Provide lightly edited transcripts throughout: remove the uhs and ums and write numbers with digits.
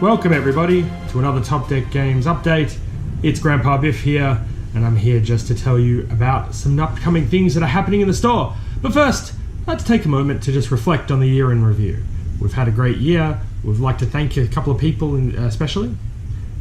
Welcome everybody to another Top Deck Games update. It's Grandpa Biff here, and I'm here just to tell you about some upcoming things that are happening in the store. But first, let's take a moment to just reflect on the year in review. We've had a great year. We'd like to thank a couple of people especially.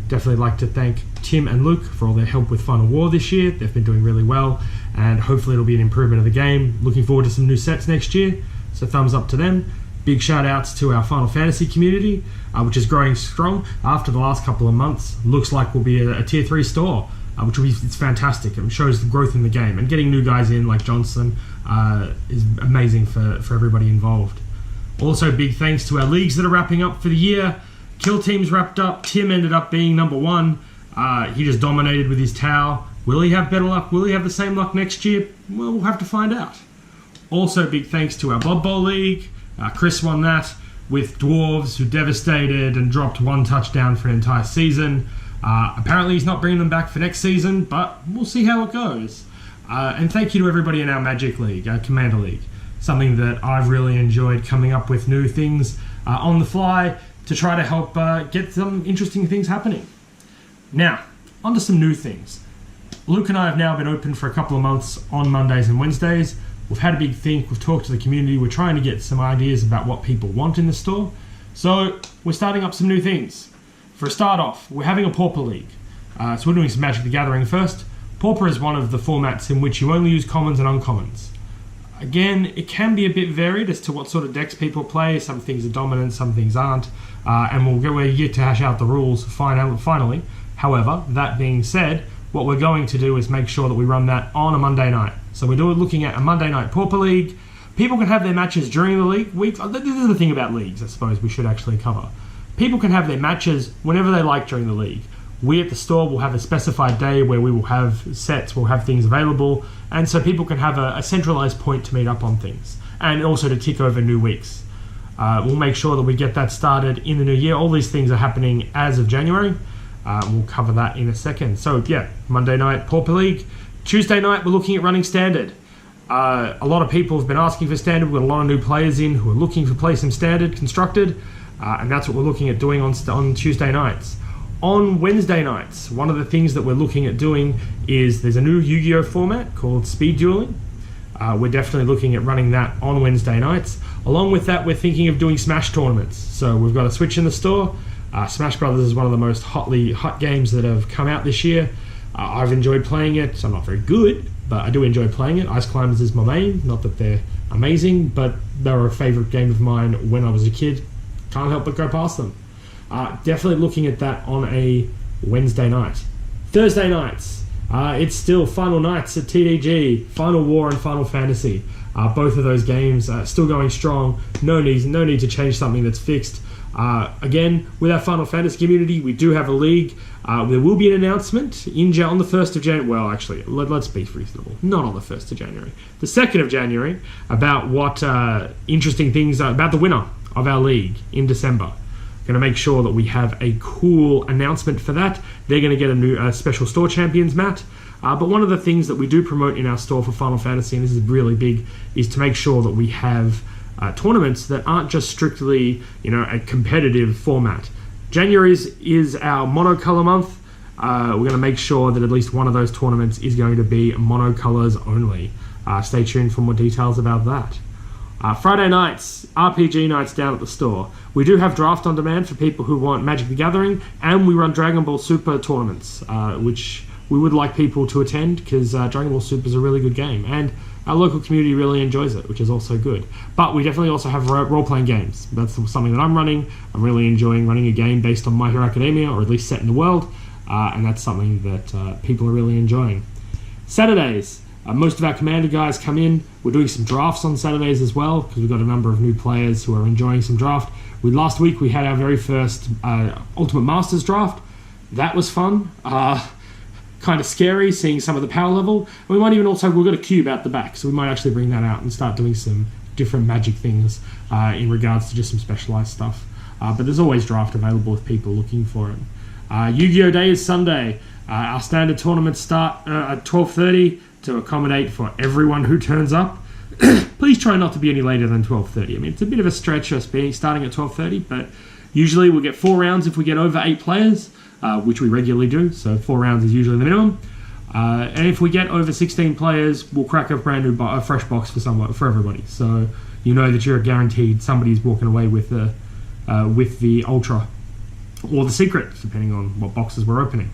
Definitely like to thank Tim and Luke for all their help with Final War this year. They've been doing really well, and hopefully it'll be an improvement of the game. Looking forward to some new sets next year, so thumbs up to them. Big shout outs to our Final Fantasy community, which is growing strong. After the last couple of months, looks like we'll be a tier 3 store, which will be, it's fantastic. It shows the growth in the game, and getting new guys in like Johnson is amazing for everybody involved. Also, big thanks to our leagues that are wrapping up for the year. Kill Team's wrapped up. Tim ended up being number 1. He just dominated with his Tau. Will he have better luck? Will he have the same luck next year? Well, we'll have to find out. Also, big thanks to our Blood Bowl League. Chris won that with Dwarves, who devastated and dropped 1 touchdown for an entire season. Apparently he's not bringing them back for next season, but we'll see how it goes. And thank you to everybody in our Magic League, our Commander League. Something that I've really enjoyed, coming up with new things on the fly to try to help get some interesting things happening. Now, on to some new things. Luke and I have now been open for a couple of months on Mondays and Wednesdays. We've had a big think, we've talked to the community, we're trying to get some ideas about what people want in the store. So we're starting up some new things. For a start off, we're having a Pauper League. So we're doing some Magic the Gathering first. Pauper is one of the formats in which you only use commons and uncommons. Again, it can be a bit varied as to what sort of decks people play. Some things are dominant, some things aren't. And we're yet to hash out the rules finally. However, that being said, what we're going to do is make sure that we run that on a Monday night. So we're looking at a Monday night Pauper League. People can have their matches during the league week. This is the thing about leagues, I suppose we should actually cover. People can have their matches whenever they like during the league. We at the store will have a specified day where we will have sets, we'll have things available, and so people can have a centralized point to meet up on things, and also to tick over new weeks. We'll make sure that we get that started in the new year. All these things are happening as of January. We'll cover that in a second. So yeah, Monday night Pauper League. Tuesday night we're looking at running Standard. A lot of people have been asking for Standard. We've got a lot of new players in who are looking to play some Standard constructed, and that's what we're looking at doing on Tuesday nights. On Wednesday nights, one of the things that we're looking at doing is there's a new Yu-Gi-Oh format called Speed Dueling. We're definitely looking at running that on Wednesday nights. Along with that, we're thinking of doing Smash tournaments. So we've got a Switch in the store. Smash Brothers is one of the most hot games that have come out this year. I've enjoyed playing it. I'm not very good, but I do enjoy playing it. Ice Climbers is my main. Not that they're amazing, but they were a favourite game of mine when I was a kid. Can't help but go past them. Definitely looking at that on a Wednesday night. Thursday nights, it's still final nights at TDG, Final War and Final Fantasy. Both of those games are still going strong. No need to change something that's fixed. Again, with our Final Fantasy community, we do have a league. There will be an announcement on the 1st of January. Well, actually, let's be reasonable. Not on the 1st of January. The 2nd of January, about what interesting things about the winner of our league in December. Going to make sure that we have a cool announcement for that. They're going to get a new special store champions mat. But one of the things that we do promote in our store for Final Fantasy, and this is really big, is to make sure that we have tournaments that aren't just strictly, a competitive format. January is our monocolor month. We're going to make sure that at least one of those tournaments is going to be monocolors only. Stay tuned for more details about that. Friday nights, RPG nights down at the store. We do have Draft on Demand for people who want Magic the Gathering, and we run Dragon Ball Super tournaments, which we would like people to attend because Dragon Ball Super is a really good game, and our local community really enjoys it, which is also good. But we definitely also have role-playing games. That's something that I'm running. I'm really enjoying running a game based on My Hero Academia, or at least set in the world, and that's something that people are really enjoying. Saturdays. Most of our Commander guys come in. We're doing some drafts on Saturdays as well because we've got a number of new players who are enjoying some draft. Last week we had our very first Ultimate Masters draft. That was fun. Kind of scary seeing some of the power level. And we might even we've got a cube out the back, so we might actually bring that out and start doing some different Magic things in regards to just some specialized stuff. But there's always draft available if people are looking for it. Yu-Gi-Oh! Day is Sunday. Our standard tournaments start at 12:30 to accommodate for everyone who turns up. Please try not to be any later than 12:30. I mean, it's a bit of a stretch us starting at 12:30, but Usually we'll get 4 rounds if we get over 8 players, which we regularly do, so 4 rounds is usually the minimum. And if we get over 16 players, we'll crack a brand new a fresh box for everybody. So you know that you're guaranteed somebody's walking away with the Ultra or the Secret, depending on what boxes we're opening.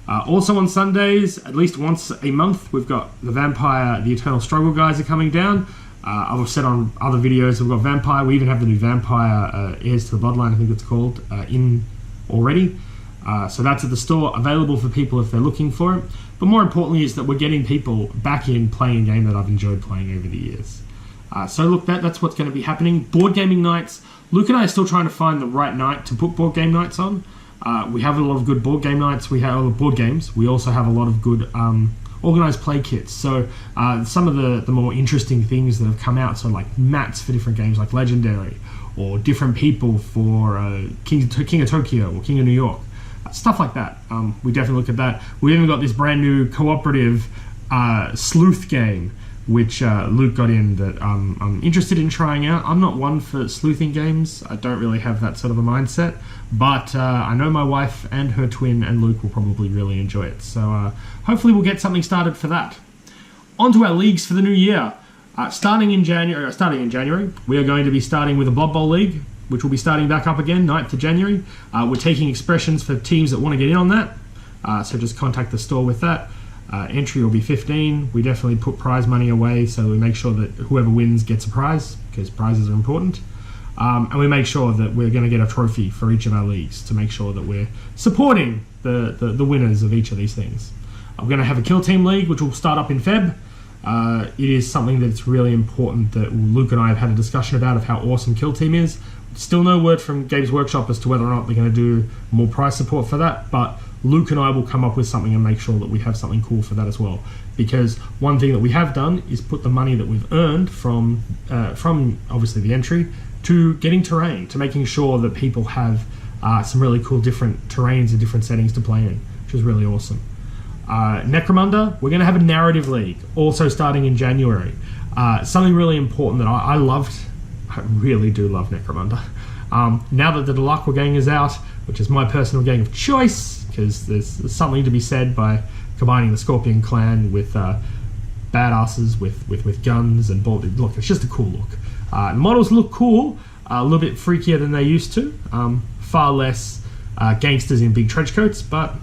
Also on Sundays, at least once a month, we've got the Vampire, the Eternal Struggle guys are coming down. I've said on other videos, we've got Vampire. We even have the new Vampire Heirs to the Bloodline, I think it's called, in already. So that's at the store, available for people if they're looking for it. But more importantly is that we're getting people back in playing a game that I've enjoyed playing over the years. So look, that's what's going to be happening. Board gaming nights. Luke and I are still trying to find the right night to put board game nights on. We have a lot of good board game nights. We have a lot of board games. We also have a lot of good organized play kits. So some of the more interesting things that have come out, so like mats for different games like Legendary, or different people for King of Tokyo or King of New York. Stuff like that. We definitely look at that. We even got this brand new cooperative sleuth game, which Luke got in, that I'm interested in trying out. I'm not one for sleuthing games. I don't really have that sort of a mindset, but I know my wife and her twin and Luke will probably really enjoy it. So hopefully we'll get something started for that. On to our leagues for the new year. Starting in January, we are going to be starting with a Blood Bowl League, which will be starting back up again, 9th of January. We're taking expressions for teams that want to get in on that, so just contact the store with that. Entry will be 15. We definitely put prize money away, so we make sure that whoever wins gets a prize, because prizes are important. And we make sure that we're going to get a trophy for each of our leagues to make sure that we're supporting the winners of each of these things. I'm going to have a Kill Team League, which will start up in Feb. It is something that's really important that Luke and I have had a discussion about, of how awesome Kill Team is. Still no word from Games Workshop as to whether or not they're going to do more prize support for that, but Luke and I will come up with something and make sure that we have something cool for that as well. Because one thing that we have done is put the money that we've earned from obviously the entry to getting terrain, to making sure that people have some really cool different terrains and different settings to play in, which is really awesome. Necromunda, we're going to have a narrative league, also starting in January. Something really important that I loved. I really do love Necromunda. Now that the Delacroix gang is out, which is my personal gang of choice, because there's something to be said by combining the Scorpion clan with badasses with guns and ball. Look, it's just a cool look. The models look cool, a little bit freakier than they used to. Far less gangsters in big trench coats, but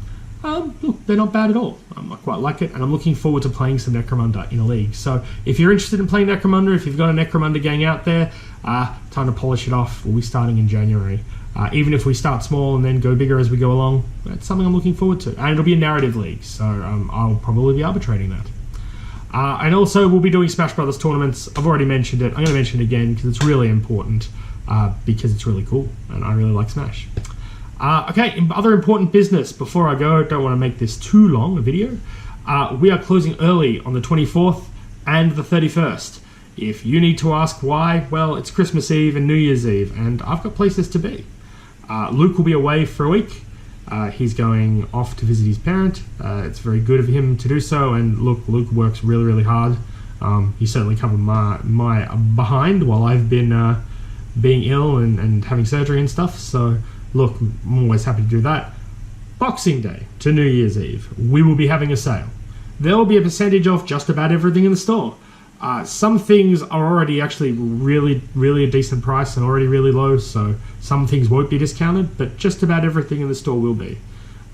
look, they're not bad at all. I quite like it, and I'm looking forward to playing some Necromunda in a league. So if you're interested in playing Necromunda, if you've got a Necromunda gang out there, time to polish it off. We'll be starting in January. Even if we start small and then go bigger as we go along, that's something I'm looking forward to. And it'll be a narrative league, so I'll probably be arbitrating that. And also, we'll be doing Smash Brothers tournaments. I've already mentioned it. I'm going to mention it again because it's really important, because it's really cool, and I really like Smash. Okay, other important business before I go. Don't want to make this too long a video. We are closing early on the 24th and the 31st. If you need to ask why, well, it's Christmas Eve and New Year's Eve, and I've got places to be. Luke will be away for a week. He's going off to visit his parent. It's very good of him to do so, and look, Luke works really, really hard. He certainly covered my behind while I've been being ill and having surgery and stuff, so look, I'm always happy to do that. Boxing Day to New Year's Eve, we will be having a sale. There will be a percentage off just about everything in the store. Some things are already actually really, really a decent price and already really low, so some things won't be discounted, but just about everything in the store will be.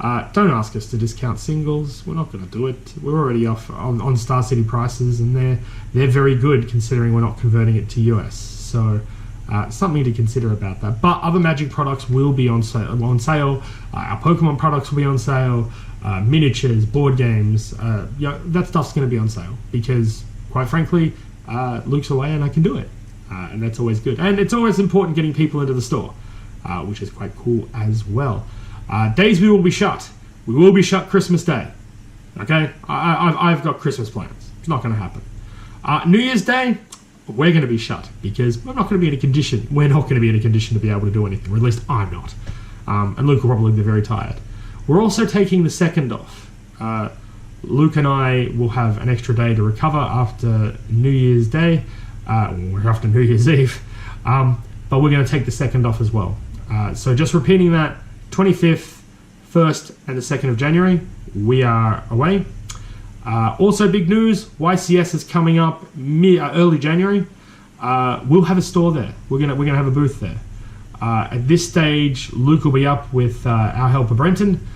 Don't ask us to discount singles. We're not going to do it. We're already off on Star City prices, and they're very good considering we're not converting it to US. So something to consider about that. But other Magic products will be on sale. Our Pokemon products will be on sale. Miniatures, board games, that stuff's going to be on sale because, quite frankly, Luke's away and I can do it. And that's always good. And it's always important getting people into the store, which is quite cool as well. Days we will be shut. We will be shut Christmas Day. Okay? I've got Christmas plans. It's not going to happen. New Year's Day, we're going to be shut because we're not going to be in a condition. We're not going to be in a condition to be able to do anything, or at least I'm not. And Luke will probably be very tired. We're also taking the 2nd off. Luke and I will have an extra day to recover after New Year's Day, or after New Year's Eve, but we're going to take the 2nd off as well. So just repeating that, 25th, 1st and the 2nd of January, we are away. Also big news, YCS is coming up early January. We'll have a store there. We're gonna have a booth there. At this stage, Luke will be up with our helper Brenton,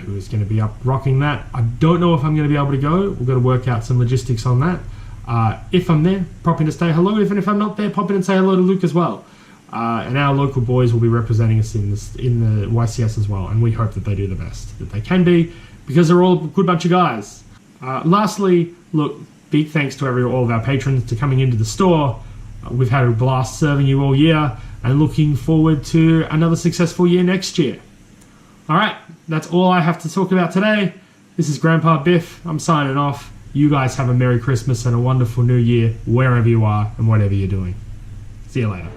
who is going to be up rocking that. I don't know if I'm going to be able to go. We've got to work out some logistics on that. If I'm there, pop in to say hello. Even if I'm not there, pop in and say hello to Luke as well. And our local boys will be representing us in the YCS as well, and we hope that they do the best that they can be, because they're all a good bunch of guys. Lastly, look, big thanks to all of our patrons to coming into the store. We've had a blast serving you all year, and looking forward to another successful year next year. All right, that's all I have to talk about today. This is Grandpa Biff. I'm signing off. You guys have a Merry Christmas and a wonderful New Year, wherever you are and whatever you're doing. See you later.